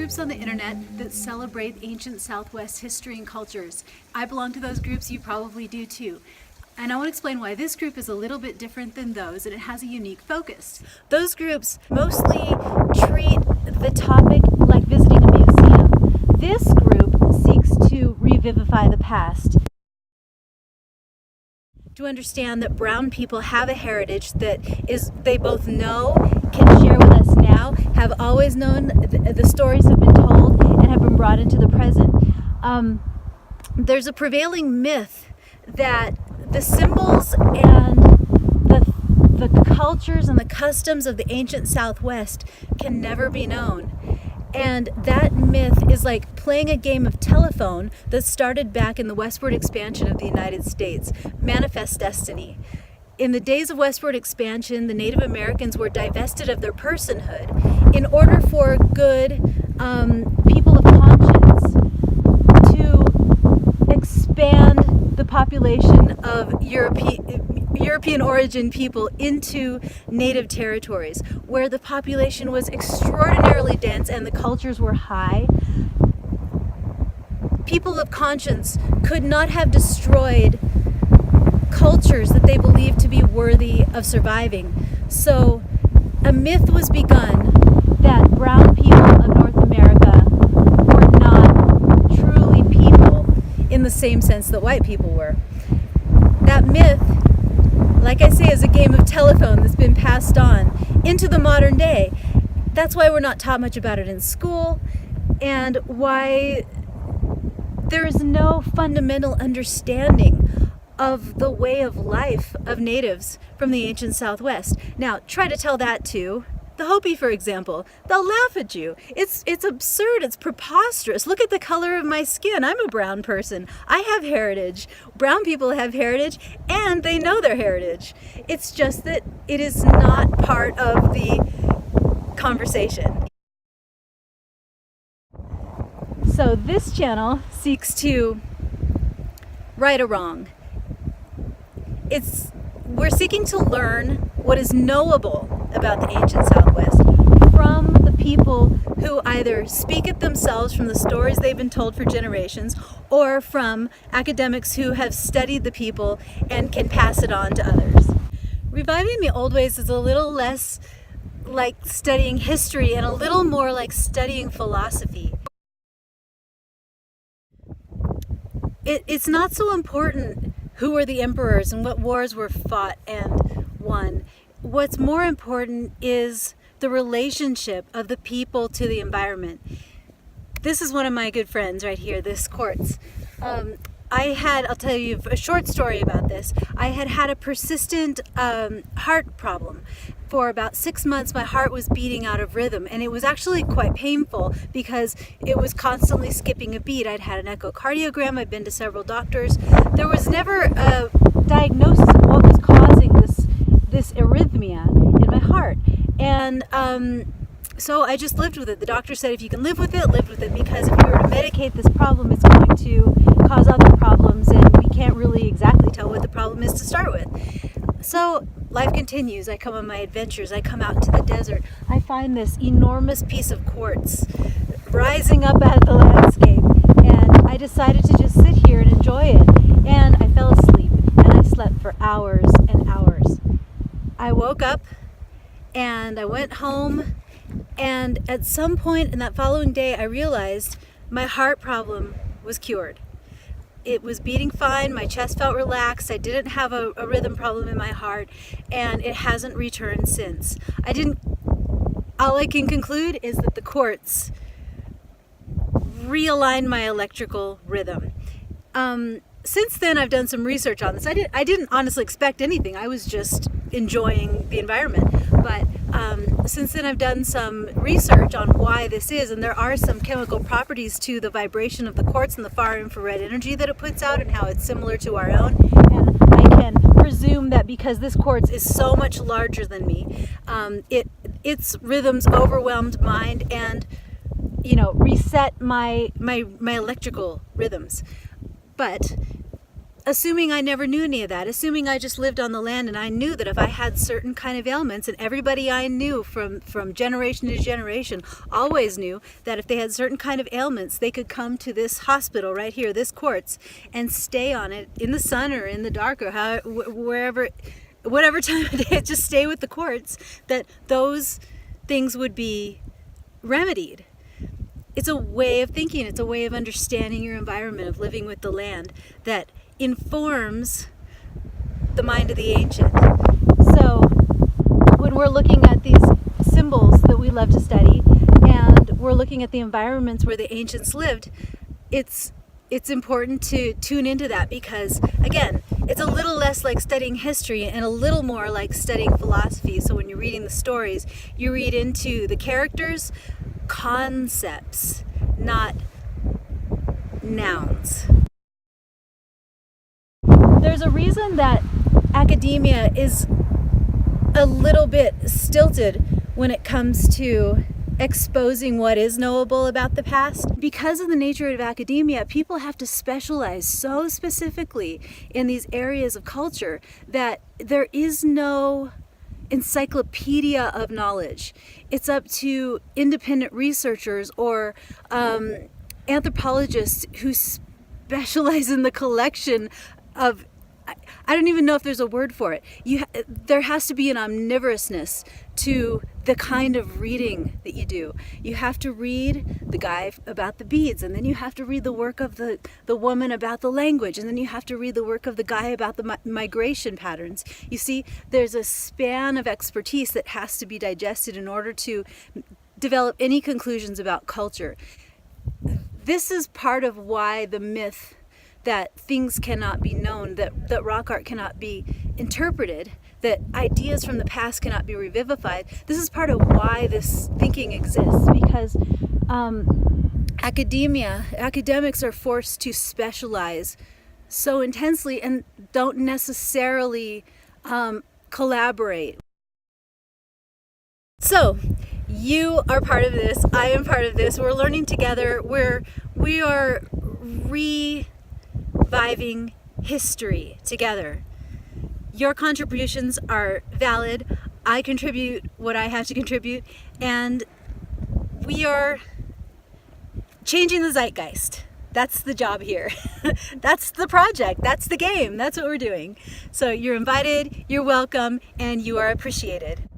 groups on the internet that celebrate ancient Southwest history and cultures. I belong to those groups, you probably do too. And I want to explain why this group is a little bit different than those, and it has a unique focus. Those groups mostly treat the topic like visiting a museum. This group seeks to revivify the past, to understand that brown people have a heritage that they both know, can share with us now, have always known, the stories have been told and have been brought into the present. There's a prevailing myth that the symbols and the cultures and the customs of the ancient Southwest can never be known. And that myth is like playing a game of telephone that started back in the westward expansion of the United States, Manifest Destiny. In the days of westward expansion, the Native Americans were divested of their personhood in order for good people of conscience to expand the population of European origin people into native territories, where the population was extraordinarily dense and the cultures were high. People of conscience could not have destroyed cultures that they believed to be worthy of surviving. So a myth was begun that brown people of North America were not truly people in the same sense that white people were. That myth, like I say, is a game of telephone that's been passed on into the modern day. That's why we're not taught much about it in school, and why there is no fundamental understanding of the way of life of natives from the ancient Southwest. Now, try to tell that to the Hopi, for example. They'll laugh at you. It's absurd. It's preposterous. Look at the color of my skin. I'm a brown person. I have heritage. Brown people have heritage, and they know their heritage. It's just that it is not part of the conversation. So this channel seeks to right a wrong. We're seeking to learn what is knowable about the ancient Southwest from the people who either speak it themselves from the stories they've been told for generations, or from academics who have studied the people and can pass it on to others. Reviving the old ways is a little less like studying history and a little more like studying philosophy. It's not so important who were the emperors and what wars were fought and won. What's more important is the relationship of the people to the environment. This is one of my good friends right here, this quartz. I'll tell you a short story about this. I had a persistent heart problem. For about 6 months, my heart was beating out of rhythm, and it was actually quite painful because it was constantly skipping a beat. I'd had an echocardiogram, I'd been to several doctors. There was never a diagnosis of what was causing this arrhythmia in my heart. And so I just lived with it. The doctor said, if you can live with it, because if you were to medicate this problem, it's going to cause other problems, and we can't really exactly tell what the problem is to start with. So life continues. I come on my adventures. I come out into the desert. I find this enormous piece of quartz rising up out of the landscape, and I decided to just sit here and enjoy it. And I fell asleep, and I slept for hours and hours. I woke up, and I went home, and at some point in that following day, I realized my heart problem was cured. It was beating fine, my chest felt relaxed, I didn't have a rhythm problem in my heart, and it hasn't returned since. All I can conclude is that the quartz realigned my electrical rhythm. Since then, I've done some research on this. I didn't honestly expect anything. I was just enjoying the environment. But since then, I've done some research on why this is, and there are some chemical properties to the vibration of the quartz and the far infrared energy that it puts out, and how it's similar to our own. And I can presume that because this quartz is so much larger than me, its rhythms overwhelmed mine and, reset my electrical rhythms. But assuming I never knew any of that, assuming I just lived on the land and I knew that if I had certain kind of ailments, and everybody I knew from generation to generation always knew that if they had certain kind of ailments, they could come to this hospital right here, this quartz, and stay on it in the sun or in the dark or wherever, whatever time of day, just stay with the quartz, that those things would be remedied. It's a way of thinking, it's a way of understanding your environment, of living with the land, that informs the mind of the ancient. So when we're looking at these symbols that we love to study, and we're looking at the environments where the ancients lived, it's important to tune into that, because again, it's a little less like studying history and a little more like studying philosophy. So when you're reading the stories, you read into the characters, concepts, not nouns. There's a reason that academia is a little bit stilted when it comes to exposing what is knowable about the past. Because of the nature of academia, people have to specialize so specifically in these areas of culture that there is no encyclopedia of knowledge. It's up to independent researchers or anthropologists who specialize in the collection of, I don't even know if there's a word for it. There has to be an omnivorousness to the kind of reading that you do. You have to read the guy about the beads, and then you have to read the work of the woman about the language, and then you have to read the work of the guy about the migration patterns. You see, there's a span of expertise that has to be digested in order to develop any conclusions about culture. This is part of why the myth that things cannot be known, that rock art cannot be interpreted, that ideas from the past cannot be revivified. This is part of why this thinking exists, because academics are forced to specialize so intensely and don't necessarily collaborate. So, you are part of this, I am part of this, we're learning together, we are reviving history together. Your contributions are valid. I contribute what I have to contribute, and we are changing the zeitgeist. That's the job here. That's the project. That's the game. That's what we're doing. So you're invited, you're welcome, and you are appreciated.